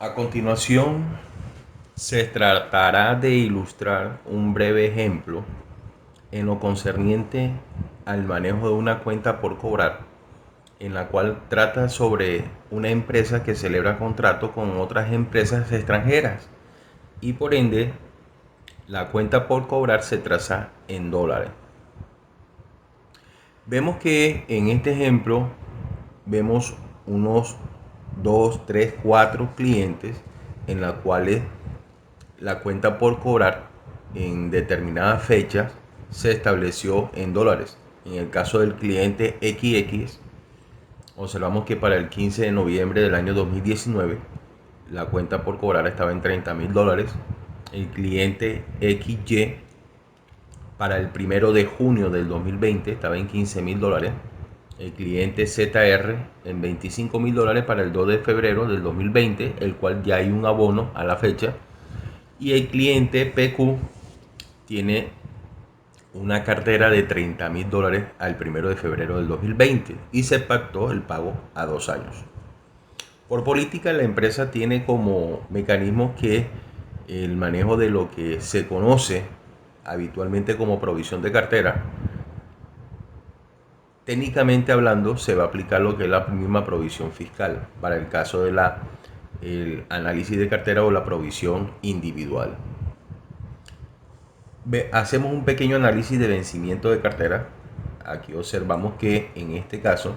A continuación, se tratará de ilustrar un breve ejemplo en lo concerniente al manejo de una cuenta por cobrar, en la cual trata sobre una empresa que celebra contrato con otras empresas extranjeras y por ende la cuenta por cobrar se traza en dólares. Vemos que en este ejemplo vemos unos 2, 3, 4 clientes en los cuales la cuenta por cobrar en determinadas fechas se estableció en dólares. En el caso del cliente XX, observamos que para el 15 de noviembre del año 2019 la cuenta por cobrar estaba en $30,000. El cliente XY para el 1 de junio del 2020 estaba en $15,000. El cliente ZR en $25,000 para el 2 de febrero del 2020, el cual ya hay un abono a la fecha. Y el cliente PQ tiene una cartera de $30,000 al 1 de febrero del 2020 y se pactó el pago a 2 años. Por política, la empresa tiene como mecanismo que el manejo de lo que se conoce habitualmente como provisión de cartera. Técnicamente hablando, se va a aplicar lo que es la misma provisión fiscal para el caso de el análisis de cartera o la provisión individual. Hacemos un pequeño análisis de vencimiento de cartera. Aquí observamos que en este caso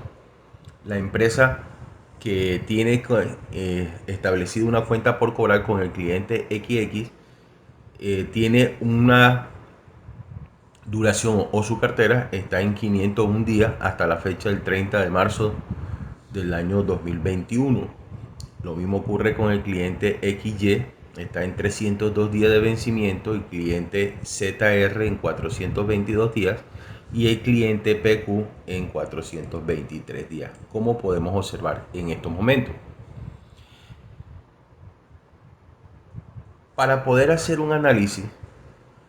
la empresa que tiene establecido una cuenta por cobrar con el cliente XX tiene una duración o su cartera está en 501 días hasta la fecha del 30 de marzo del año 2021. Lo mismo ocurre con el cliente XY, está en 302 días de vencimiento, el cliente ZR en 422 días y el cliente PQ en 423 días, como podemos observar en estos momentos. Para poder hacer un análisis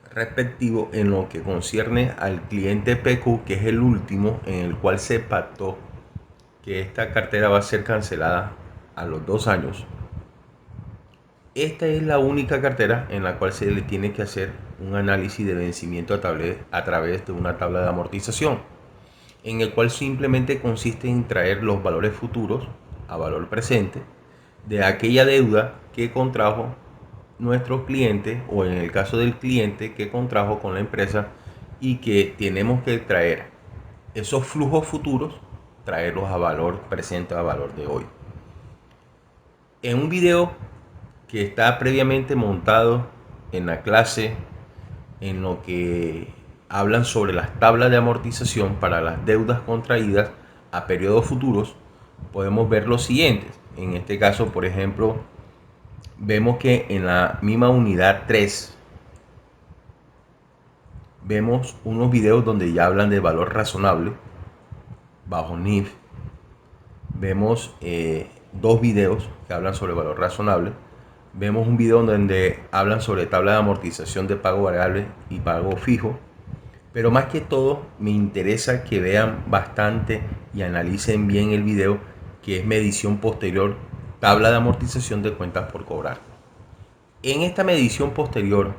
respectivo en lo que concierne al cliente PQ, que es el último en el cual se pactó que esta cartera va a ser cancelada a los 2 años. Esta es la única cartera en la cual se le tiene que hacer un análisis de vencimiento a través de una tabla de amortización, en el cual simplemente consiste en traer los valores futuros a valor presente de aquella deuda que contrajo nuestro cliente, o en el caso del cliente que contrajo con la empresa, y que tenemos que traer esos flujos futuros, traerlos a valor presente, a valor de hoy. En un video que está previamente montado en la clase, en lo que hablan sobre las tablas de amortización para las deudas contraídas a periodos futuros, podemos ver los siguientes. En este caso, por ejemplo, vemos que en la misma unidad 3 vemos unos videos donde ya hablan de valor razonable bajo NIF. Vemos dos videos que hablan sobre valor razonable. Vemos un video donde hablan sobre tabla de amortización de pago variable y pago fijo. Pero más que todo me interesa que vean bastante y analicen bien el video, que es medición posterior, tabla de amortización de cuentas por cobrar. En esta medición posterior,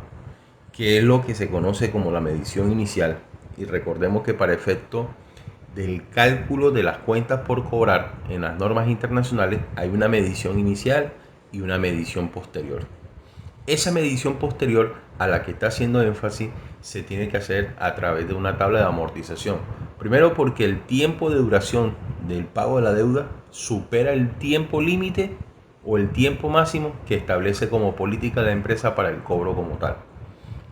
que es lo que se conoce como la medición inicial, y recordemos que para efecto del cálculo de las cuentas por cobrar en las normas internacionales hay una medición inicial y una medición posterior. Esa medición posterior a la que está haciendo énfasis se tiene que hacer a través de una tabla de amortización. Primero, porque el tiempo de duración del pago de la deuda supera el tiempo límite o el tiempo máximo que establece como política la empresa para el cobro como tal,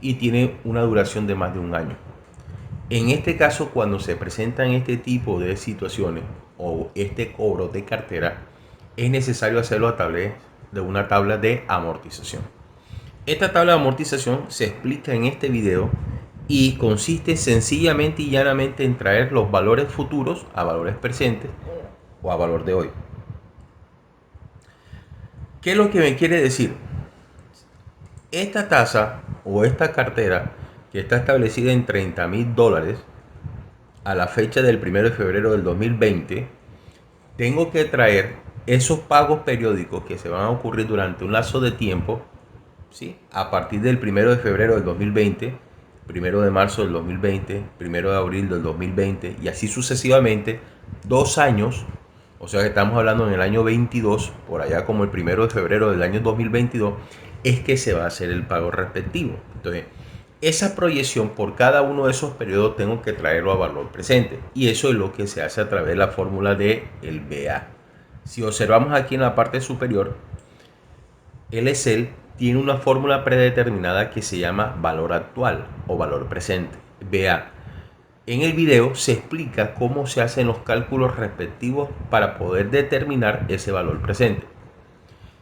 y tiene una duración de más de un año. En este caso, cuando se presentan este tipo de situaciones o este cobro de cartera, es necesario hacerlo a través de una tabla de amortización. Esta tabla de amortización se explica en este video y consiste sencillamente y llanamente en traer los valores futuros a valores presentes o a valor de hoy. ¿Qué es lo que me quiere decir? Esta tasa o esta cartera que está establecida en $30,000 a la fecha del 1 de febrero del 2020, tengo que traer esos pagos periódicos que se van a ocurrir durante un lapso de tiempo, ¿sí? A partir del 1 de febrero del 2020, 1 de marzo del 2020, 1 de abril del 2020 y así sucesivamente, 2 años, o sea que estamos hablando en el año 22, por allá como el 1 de febrero del año 2022, es que se va a hacer el pago respectivo. Entonces, esa proyección por cada uno de esos periodos tengo que traerlo a valor presente y eso es lo que se hace a través de la fórmula de el BA. Si observamos aquí en la parte superior, el Excel tiene una fórmula predeterminada que se llama valor actual o valor presente, BA. En el video se explica cómo se hacen los cálculos respectivos para poder determinar ese valor presente.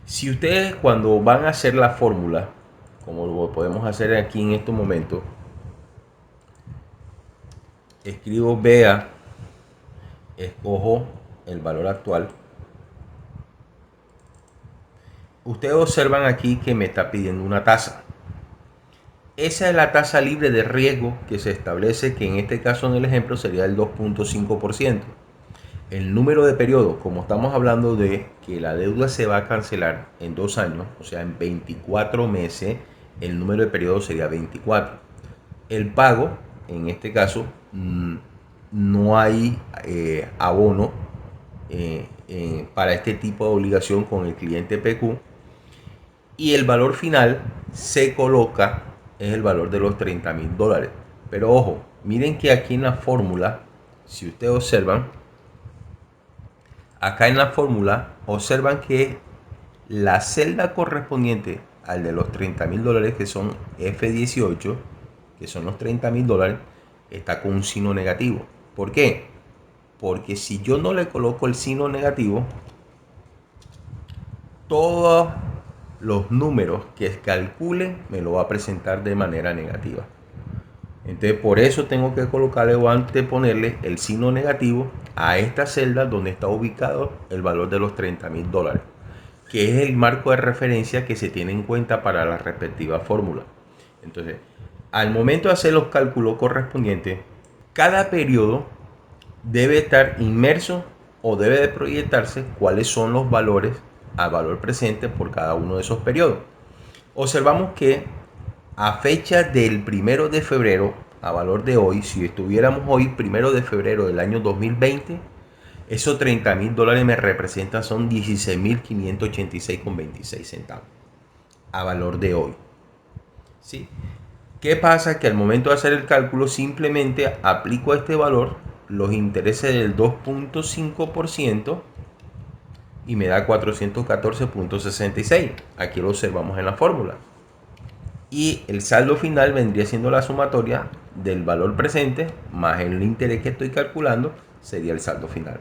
Si ustedes cuando van a hacer la fórmula, como lo podemos hacer aquí en este momento, escribo BA, escojo el valor actual. Ustedes observan aquí que me está pidiendo una tasa. Esa es la tasa libre de riesgo que se establece, que en este caso en el ejemplo sería el 2.5%. El número de periodos, como estamos hablando de que la deuda se va a cancelar en 2 años, o sea en 24 meses, el número de periodos sería 24. El pago, en este caso, no hay abono para este tipo de obligación con el cliente PQ. Y el valor final se coloca, es el valor de los $30,000. Pero ojo, miren que aquí en la fórmula, si ustedes observan, acá en la fórmula observan que la celda correspondiente al de los $30,000, que son F18, que son los $30,000, está con un signo negativo. ¿Por qué? Porque si yo no le coloco el signo negativo, todos los números que calculen me lo va a presentar de manera negativa. Entonces por eso tengo que colocarle o anteponerle el signo negativo a esta celda donde está ubicado el valor de los $30,000, que es el marco de referencia que se tiene en cuenta para la respectiva fórmula. Entonces, al momento de hacer los cálculos correspondientes, cada periodo debe estar inmerso o debe de proyectarse cuáles son los valores a valor presente por cada uno de esos periodos. Observamos que a fecha del 1 de febrero, a valor de hoy, si estuviéramos hoy 1 de febrero del año 2020, esos $30,000 me representan son 16,586,26 centavos a valor de hoy. ¿Sí? ¿Qué pasa? Que al momento de hacer el cálculo simplemente aplico a este valor los intereses del 2.5% y me da 414.66. Aquí lo observamos en la fórmula. Y el saldo final vendría siendo la sumatoria del valor presente más el interés que estoy calculando, sería el saldo final.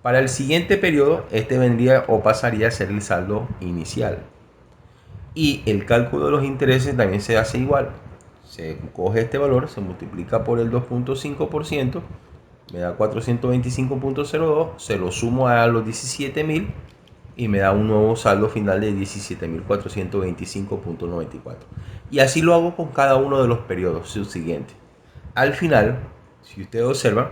Para el siguiente periodo, este vendría o pasaría a ser el saldo inicial. Y el cálculo de los intereses también se hace igual. Se coge este valor, se multiplica por el 2.5%, me da 425.02, se lo sumo a los 17,000 y me da un nuevo saldo final de 17,425.94. Y así lo hago con cada uno de los periodos subsiguientes. Al final, si ustedes observan,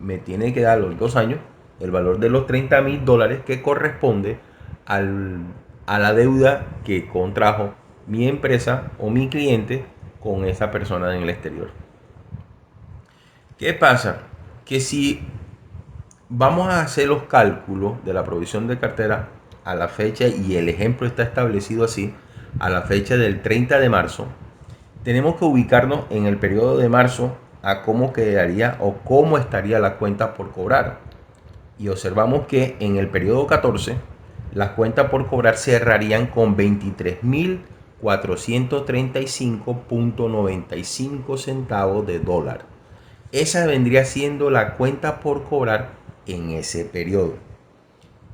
me tiene que dar los 2 años el valor de los $30,000 que corresponde a la deuda que contrajo mi empresa o mi cliente con esa persona en el exterior. ¿Qué pasa? Que si vamos a hacer los cálculos de la provisión de cartera a la fecha, y el ejemplo está establecido así, a la fecha del 30 de marzo, tenemos que ubicarnos en el periodo de marzo a cómo quedaría o cómo estaría la cuenta por cobrar. Y observamos que en el periodo 14, las cuentas por cobrar cerrarían con 23,435.95 centavos de dólar. Esa vendría siendo la cuenta por cobrar en ese periodo.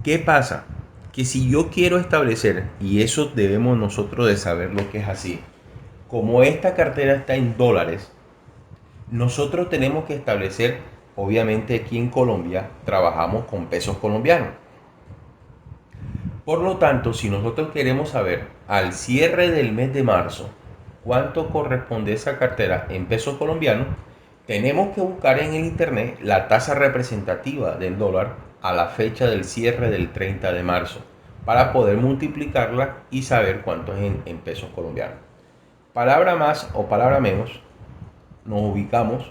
¿Qué pasa? Que si yo quiero establecer, y eso debemos nosotros de saber lo que es así, como esta cartera está en dólares, nosotros tenemos que establecer, obviamente aquí en Colombia trabajamos con pesos colombianos. Por lo tanto, si nosotros queremos saber al cierre del mes de marzo cuánto corresponde esa cartera en pesos colombianos, tenemos que buscar en el internet la tasa representativa del dólar a la fecha del cierre del 30 de marzo para poder multiplicarla y saber cuánto es en pesos colombianos. Palabra más o palabra menos, nos ubicamos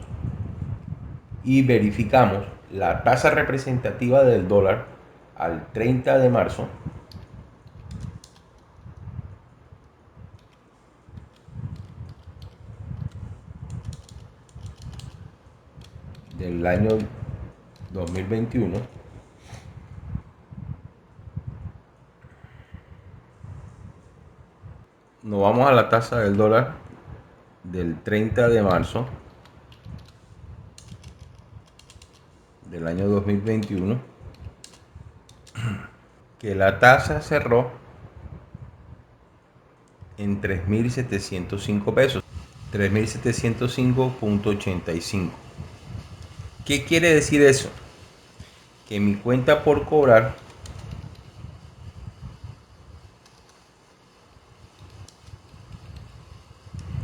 y verificamos la tasa representativa del dólar al 30 de marzo del año 2021. Nos vamos a la tasa del dólar del 30 de marzo del año 2021, que la tasa cerró en 3.705 pesos, 3.705.85. ¿Qué quiere decir eso? Que mi cuenta por cobrar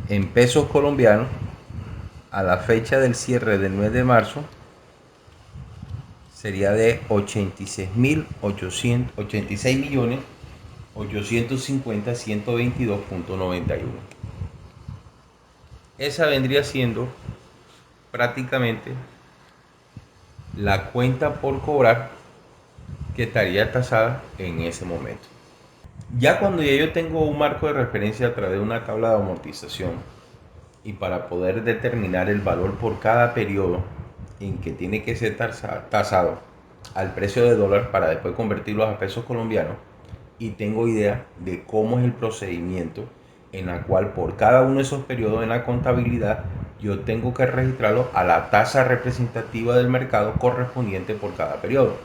en pesos colombianos a la fecha del cierre del mes de marzo sería de 86.850.122.91. Esa vendría siendo prácticamente la cuenta por cobrar que estaría tasada en ese momento. Ya cuando yo tengo un marco de referencia a través de una tabla de amortización y para poder determinar el valor por cada periodo en que tiene que ser tasado al precio de dólar para después convertirlos a pesos colombianos, y tengo idea de cómo es el procedimiento en la cual por cada uno de esos periodos en la contabilidad yo tengo que registrarlo a la tasa representativa del mercado correspondiente por cada periodo.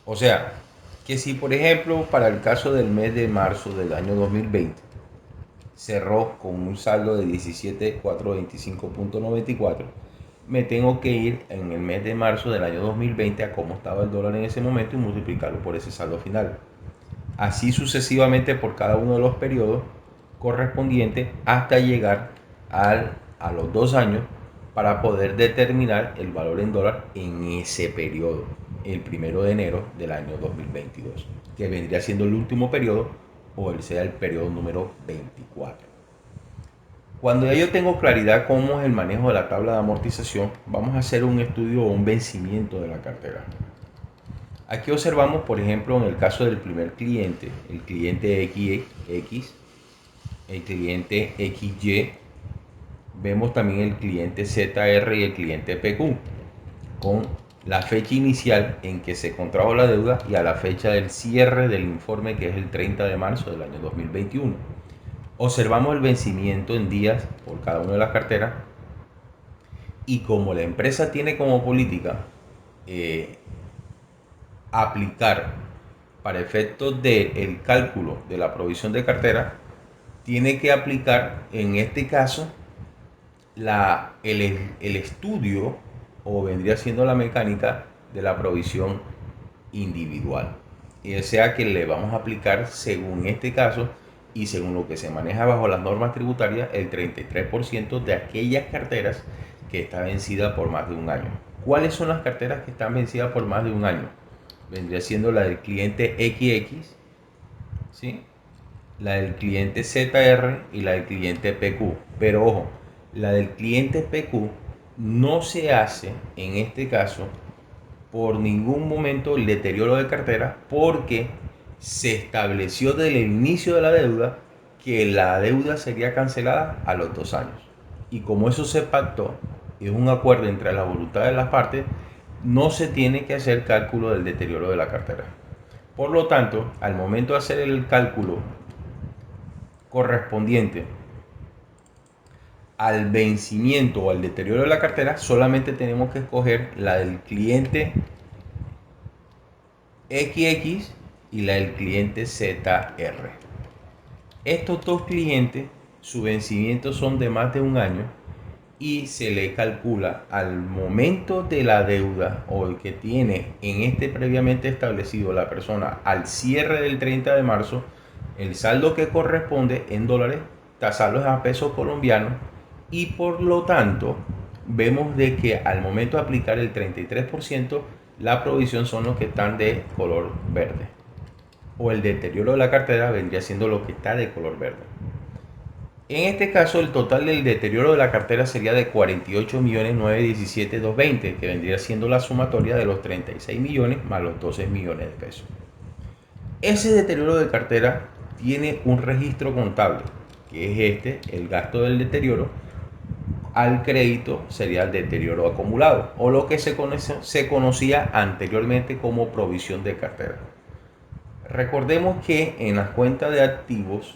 O sea, que si por ejemplo para el caso del mes de marzo del año 2020 cerró con un saldo de 17.425.94, me tengo que ir en el mes de marzo del año 2020 a cómo estaba el dólar en ese momento y multiplicarlo por ese saldo final. Así sucesivamente por cada uno de los periodos correspondientes hasta llegar a los 2 años para poder determinar el valor en dólar en ese periodo, el 1 de enero del año 2022, que vendría siendo el último periodo o sea el periodo número 24. Cuando ya yo tengo claridad cómo es el manejo de la tabla de amortización, vamos a hacer un estudio o un vencimiento de la cartera. Aquí observamos, por ejemplo, en el caso del primer cliente, el cliente XX, el cliente XY, vemos también el cliente ZR y el cliente PQ, con la fecha inicial en que se contrajo la deuda y a la fecha del cierre del informe, que es el 30 de marzo del año 2021. Observamos el vencimiento en días por cada una de las carteras y como la empresa tiene como política aplicar para efectos del cálculo de la provisión de cartera, tiene que aplicar en este caso el estudio o vendría siendo la mecánica de la provisión individual. O sea que le vamos a aplicar según este caso y según lo que se maneja bajo las normas tributarias el 33% de aquellas carteras que está vencida por más de un año. ¿Cuáles son las carteras que están vencidas por más de un año? Vendría siendo la del cliente XX, ¿sí? La del cliente ZR y la del cliente PQ. Pero ojo, la del cliente PQ no se hace en este caso por ningún momento el deterioro de cartera, porque se estableció desde el inicio de la deuda que la deuda sería cancelada a los 2 años. Y como eso se pactó, es un acuerdo entre la voluntad de las partes, no se tiene que hacer cálculo del deterioro de la cartera. Por lo tanto, al momento de hacer el cálculo correspondiente al vencimiento o al deterioro de la cartera, solamente tenemos que escoger la del cliente XX y la del cliente ZR. Estos dos clientes, su vencimiento son de más de un año y se le calcula al momento de la deuda o el que tiene en este previamente establecido la persona al cierre del 30 de marzo, el saldo que corresponde en dólares, tasarlos a pesos colombianos y por lo tanto vemos de que al momento de aplicar el 33%, la provisión son los que están de color verde. O el deterioro de la cartera vendría siendo lo que está de color verde. En este caso, el total del deterioro de la cartera sería de 48.917.220, que vendría siendo la sumatoria de los 36 millones más los 12 millones de pesos. Ese deterioro de cartera tiene un registro contable, que es el gasto del deterioro, al crédito sería el deterioro acumulado, o lo que se conocía anteriormente como provisión de cartera. Recordemos que en las cuentas de activos,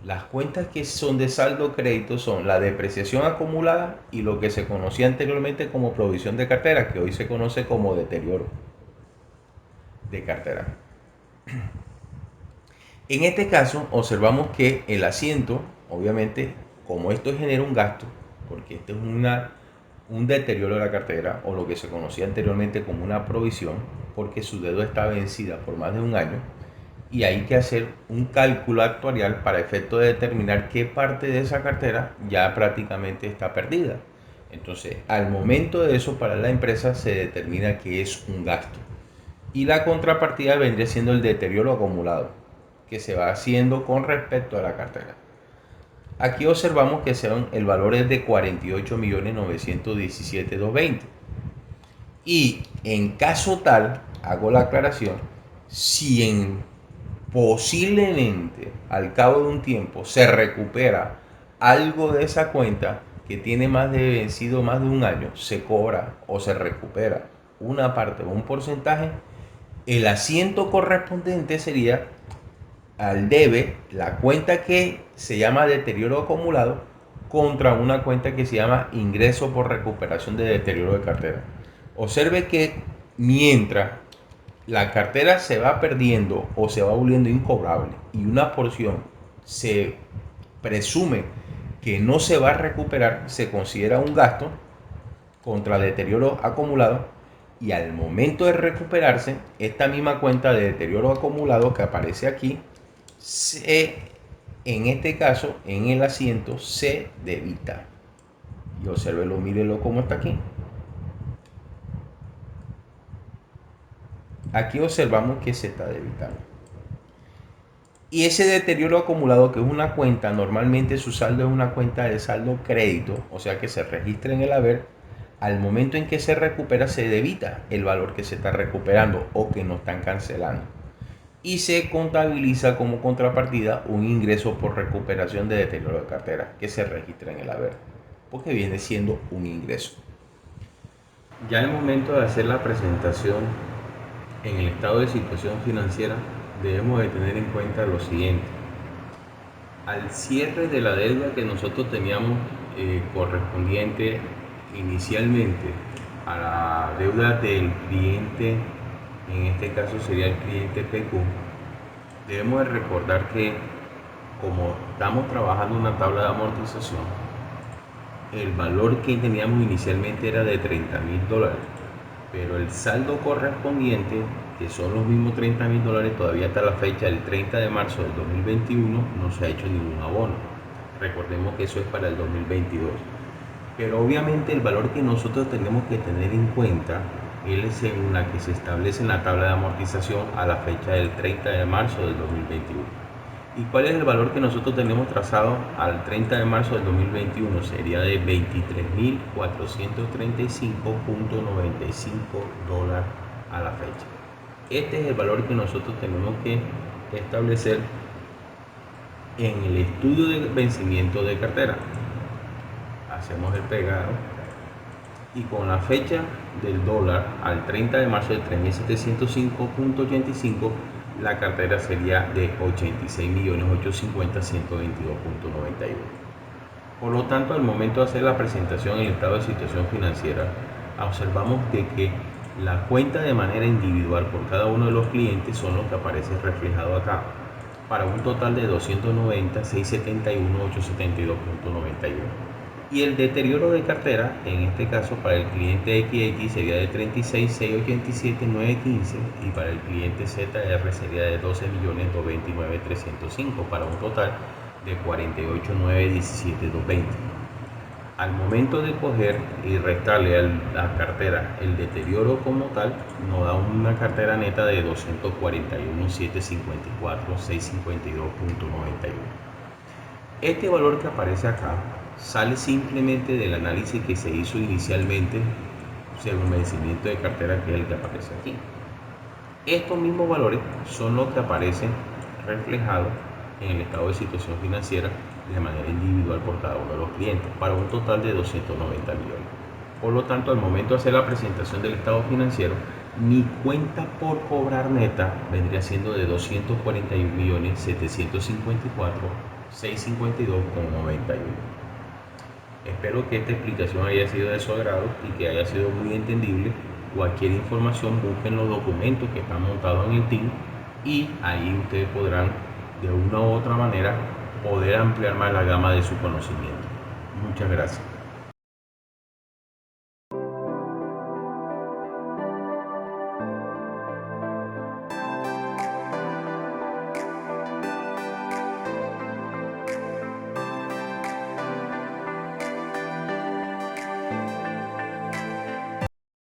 las cuentas que son de saldo crédito son la depreciación acumulada y lo que se conocía anteriormente como provisión de cartera, que hoy se conoce como deterioro de cartera. En este caso observamos que el asiento, obviamente, como esto genera un gasto, porque esto es un deterioro de la cartera o lo que se conocía anteriormente como una provisión, porque su deuda está vencida por más de un año, y hay que hacer un cálculo actuarial para efecto de determinar qué parte de esa cartera ya prácticamente está perdida. Entonces, al momento de eso, para la empresa se determina que es un gasto. Y la contrapartida vendría siendo el deterioro acumulado, que se va haciendo con respecto a la cartera. Aquí observamos que el valor es de 48.917.220. Y en caso tal, hago la aclaración, si posiblemente al cabo de un tiempo se recupera algo de esa cuenta que tiene más de vencido más de un año, se cobra o se recupera una parte o un porcentaje, el asiento correspondiente sería al debe la cuenta que se llama deterioro acumulado contra una cuenta que se llama ingreso por recuperación de deterioro de cartera. Observe que mientras la cartera se va perdiendo o se va volviendo incobrable y una porción se presume que no se va a recuperar, se considera un gasto contra deterioro acumulado, y al momento de recuperarse, esta misma cuenta de deterioro acumulado que aparece aquí, en este caso, en el asiento, se debita. Y obsérvelo, mírelo cómo está aquí. Aquí observamos que se está debitando. Y ese deterioro acumulado, que es una cuenta, normalmente su saldo es una cuenta de saldo crédito, o sea que se registra en el haber, al momento en que se recupera se debita el valor que se está recuperando o que no están cancelando. Y se contabiliza como contrapartida un ingreso por recuperación de deterioro de cartera que se registra en el haber, porque viene siendo un ingreso. Ya en el momento de hacer la presentación en el estado de situación financiera, debemos de tener en cuenta lo siguiente. Al cierre de la deuda que nosotros teníamos correspondiente inicialmente a la deuda del cliente, en este caso sería el cliente PQ, debemos de recordar que como estamos trabajando una tabla de amortización, el valor que teníamos inicialmente era de $30.000, pero el saldo correspondiente, que son los mismos $30.000, todavía hasta la fecha del 30 de marzo del 2021 no se ha hecho ningún abono. Recordemos que eso es para el 2022. Pero obviamente el valor que nosotros tenemos que tener en cuenta es según la que se establece en la tabla de amortización a la fecha del 30 de marzo del 2021. ¿Y cuál es el valor que nosotros tenemos trazado al 30 de marzo del 2021? Sería de $23.435.95 a la fecha. Este es el valor que nosotros tenemos que establecer en el estudio de vencimiento de cartera. Hacemos el pegado y con la fecha del dólar al 30 de marzo de 3.705.85, la cartera sería de 86.850.122.91. Por lo tanto, al momento de hacer la presentación en el estado de situación financiera, observamos que la cuenta de manera individual por cada uno de los clientes son los que aparece reflejado acá, para un total de 290.671.872.91. Y el deterioro de cartera, en este caso para el cliente XX sería de 36.687.915 y para el cliente ZR sería de 12.029.305 para un total de 48.917.220. Al momento de coger y restarle a la cartera el deterioro como tal, nos da una cartera neta de 241.754.652.91. Este valor que aparece acá sale simplemente del análisis que se hizo inicialmente según vencimiento de cartera, que es el que aparece aquí. Estos mismos valores son los que aparecen reflejados en el estado de situación financiera de manera individual por cada uno de los clientes, para un total de 290 millones. Por lo tanto, al momento de hacer la presentación del estado financiero, mi cuenta por cobrar neta vendría siendo de 241.754.652.91. Espero que esta explicación haya sido de su agrado y que haya sido muy entendible. Cualquier información, busquen los documentos que están montados en el team y ahí ustedes podrán de una u otra manera poder ampliar más la gama de su conocimiento. Muchas gracias.